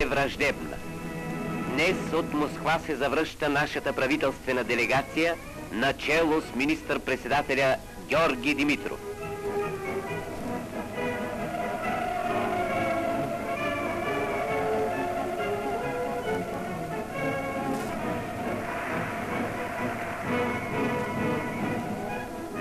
враждебна. Днес от Москва се завръща нашата правителствена делегация, начело с министър-председателя Георги Димитров.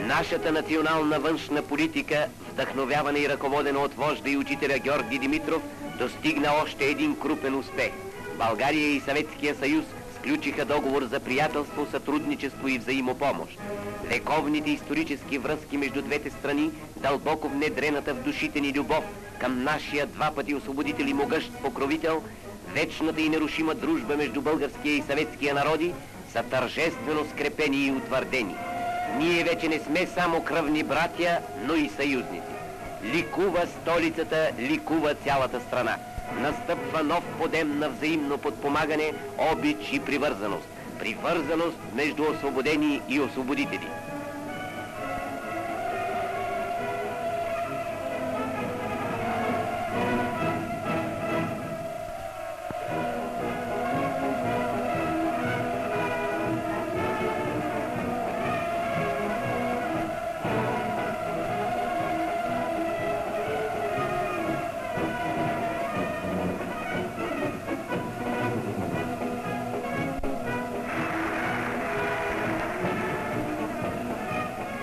Нашата национална външна политика, вдъхновявана и ръководена от вожда и учителя Георги Димитров, достигна още един крупен успех. България и Съветския съюз сключиха договор за приятелство, сътрудничество и взаимопомощ. Вековните исторически връзки между двете страни, дълбоко внедрената в душите ни любов към нашия два пъти освободител и могъщ покровител, вечната и нерушима дружба между българския и съветския народи са тържествено скрепени и утвърдени. Ние вече не сме само кръвни братя, но и съюзници. Ликува столицата, ликува цялата страна. Настъпва нов подем на взаимно подпомагане, обич и привързаност. Привързаност между освободени и освободители.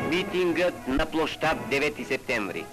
Митингът на площад 9 септември.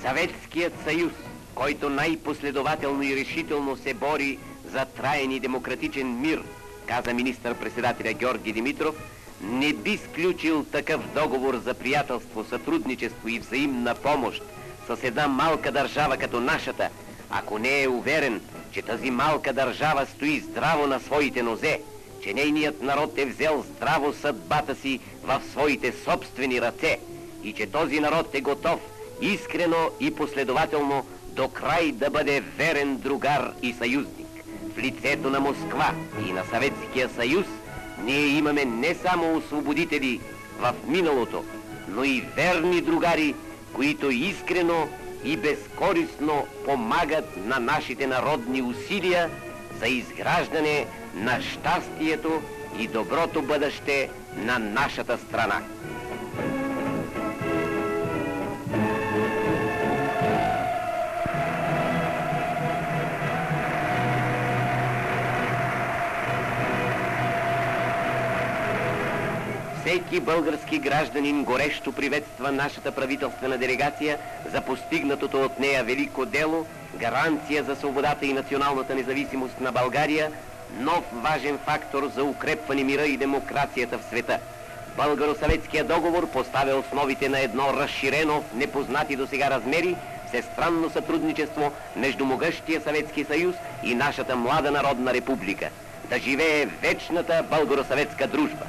Съветският съюз, който най-последователно и решително се бори за траен и демократичен мир, каза министър-председателя Георги Димитров, не би сключил такъв договор за приятелство, сътрудничество и взаимна помощ с една малка държава като нашата, ако не е уверен, че тази малка държава стои здраво на своите нозе, че нейният народ е взел здраво съдбата си в своите собствени ръце и че този народ е готов искрено и последователно до край да бъде верен другар и съюзник. В лицето на Москва и на Съветския съюз ние имаме не само освободители в миналото, но и верни другари, които искрено и безкористно помагат на нашите народни усилия за изграждане на щастието и доброто бъдеще на нашата страна. Всеки български гражданин горещо приветства нашата правителствена делегация за постигнатото от нея велико дело, гаранция за свободата и националната независимост на България, нов важен фактор за укрепване мира и демокрацията в света. Българо-съветския договор поставя основите на едно разширено в непознати досега размери всестранно сътрудничество между могъщия Съветски съюз и нашата млада народна република. Да живее вечната българо-съветска дружба!